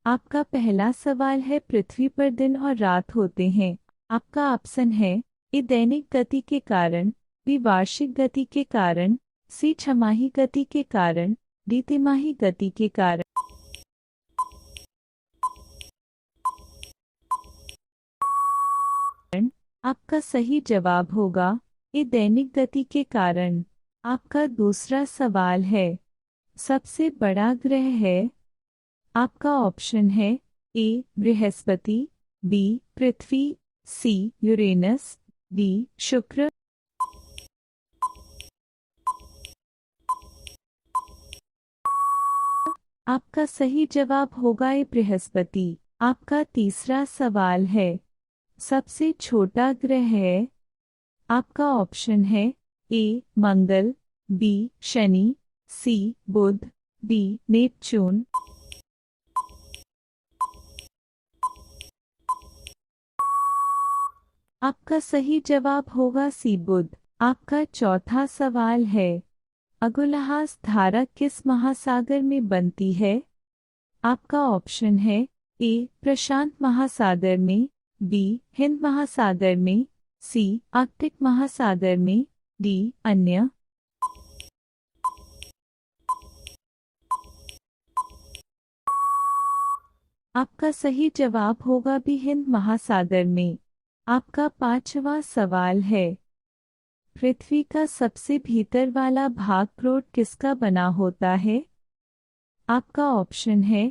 आपका पहला सवाल है, पृथ्वी पर दिन और रात होते हैं। आपका ऑप्शन है ए दैनिक गति के कारण, बी वार्षिक गति के कारण, सी छमाही गति के कारण, डी तिमाही गति के कारण। आपका सही जवाब होगा ए दैनिक गति के कारण। आपका दूसरा सवाल है, सबसे बड़ा ग्रह है। आपका ऑप्शन है ए बृहस्पति, बी पृथ्वी, सी यूरेनस, डी शुक्र। आपका सही जवाब होगा ए बृहस्पति। आपका तीसरा सवाल है, सबसे छोटा ग्रह है। आपका ऑप्शन है ए मंगल, बी शनि, सी बुध, डी नेपच्यून। आपका सही जवाब होगा सी बुध। आपका चौथा सवाल है, अगुलहास धारा किस महासागर में बनती है। आपका ऑप्शन है ए प्रशांत महासागर में, बी हिंद महासागर में, सी आर्कटिक महासागर में, डी अन्य। आपका सही जवाब होगा बी हिंद महासागर में। आपका पांचवा सवाल है, पृथ्वी का सबसे भीतर वाला भाग क्रोट किसका बना होता है। आपका ऑप्शन है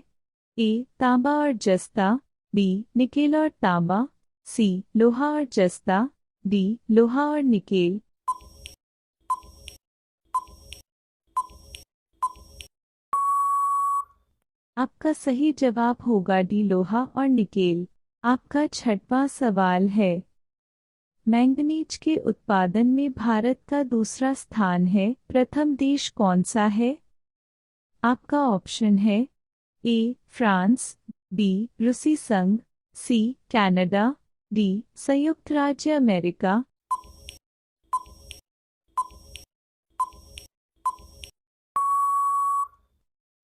ए तांबा और जस्ता, बी निकेल और तांबा, सी लोहा और जस्ता, डी लोहा और निकेल। आपका सही जवाब होगा डी लोहा और निकेल। आपका छठवां सवाल है, मैंगनीज के उत्पादन में भारत का दूसरा स्थान है, प्रथम देश कौन सा है। आपका ऑप्शन है ए फ्रांस, बी रूसी संघ, सी कनाडा, डी संयुक्त राज्य अमेरिका।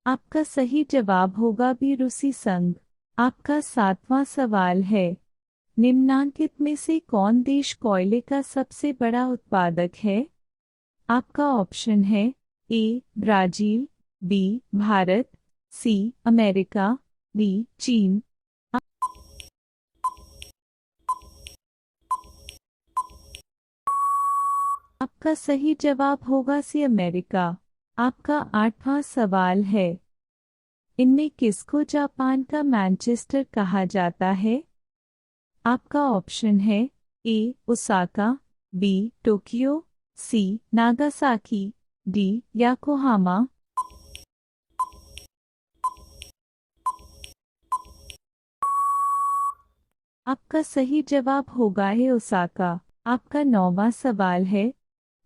आपका सही जवाब होगा बी रूसी संघ। आपका सातवां सवाल है, निम्नांकित में से कौन देश कोयले का सबसे बड़ा उत्पादक है। आपका ऑप्शन है A Brazil, B Bharat, C America, D चीन। आपका सही जवाब होगा सी अमेरिका। आपका आठवां सवाल है, इनमें किसको जापान का मैनचेस्टर कहा जाता है। आपका ऑप्शन है ए ओसाका, बी टोक्यो, सी नागासाकी, डी याकोहामा। आपका सही जवाब होगा है ओसाका। आपका नौवां सवाल है,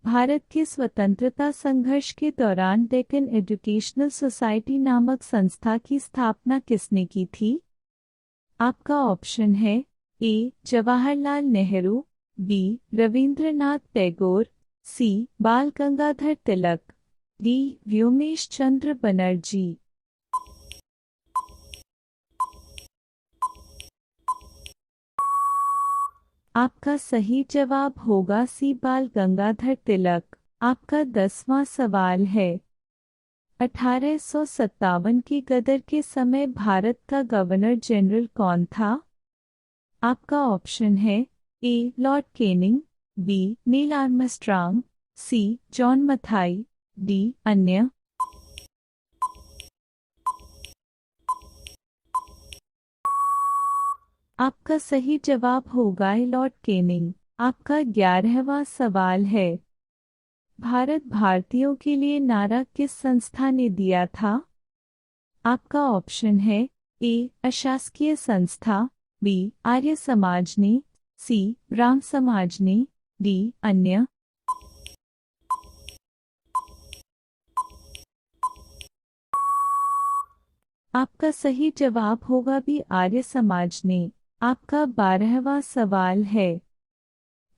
भारत के स्वतंत्रता संघर्ष के दौरान डेक्कन एजुकेशनल सोसाइटी नामक संस्था की स्थापना किसने की थी। आपका ऑप्शन है ए जवाहरलाल नेहरू, बी रविंद्रनाथ टैगोर, सी बाल गंगाधर तिलक, डी व्योमेश चंद्र बनर्जी। आपका सही जवाब होगा सी बाल गंगाधर तिलक। आपका 10वां सवाल है, 1857 की गदर के समय भारत का गवर्नर जनरल कौन था। आपका ऑप्शन है A Lord Canning, B Neil Armstrong, C John Mathai, D अन्य। आपका सही जवाब होगा लॉर्ड केनिंग। आपका 11वां सवाल है, भारत भारतीयों के लिए नारा किस संस्था ने दिया था। आपका ऑप्शन है ए अशासकीय संस्था, बी आर्य समाज ने, सी ब्राह्म समाज ने, डी अन्य। आपका सही जवाब होगा बी आर्य समाज ने। आपका 12वां सवाल है,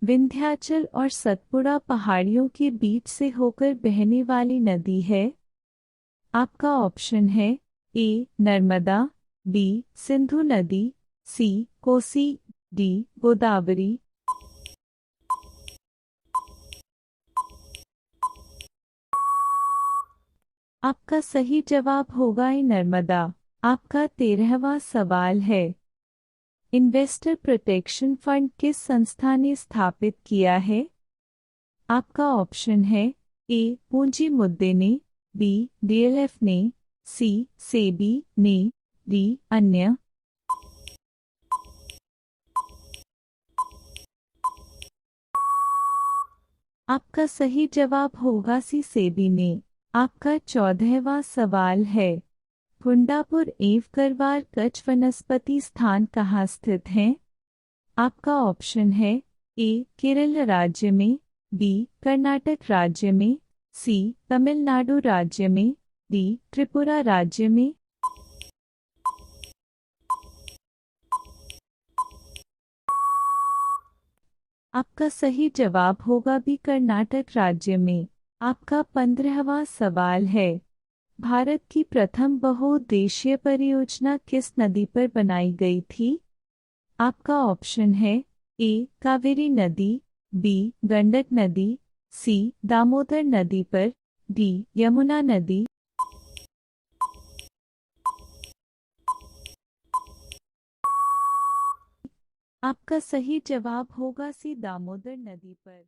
विंध्याचल और सतपुड़ा पहाड़ियों के बीच से होकर बहने वाली नदी है। आपका ऑप्शन है ए नर्मदा, बी सिंधु नदी, सी कोसी, डी गोदावरी। आपका सही जवाब होगा ए नर्मदा। आपका 13वां सवाल है, इन्वेस्टर प्रोटेक्शन फंड किस संस्था ने स्थापित किया है? आपका ऑप्शन है ए पूंजी मुद्दे ने, बी डीएलएफ ने, सी सेबी ने, डी अन्य। आपका सही जवाब होगा सी सेबी ने। आपका 14वां सवाल है, कुंडापुर एवं करवार कच्छ वनस्पति स्थान कहाँ स्थित है? आपका ऑप्शन है ए केरल राज्य में, बी कर्नाटक राज्य में, सी तमिलनाडु राज्य में, डी त्रिपुरा राज्य में। आपका सही जवाब होगा बी कर्नाटक राज्य में। आपका 15वां सवाल है, भारत की प्रथम बहुउद्देशीय परियोजना किस नदी पर बनाई गई थी? आपका ऑप्शन है ए कावेरी नदी, बी गंडक नदी, सी दामोदर नदी पर, डी यमुना नदी। आपका सही जवाब होगा सी दामोदर नदी पर।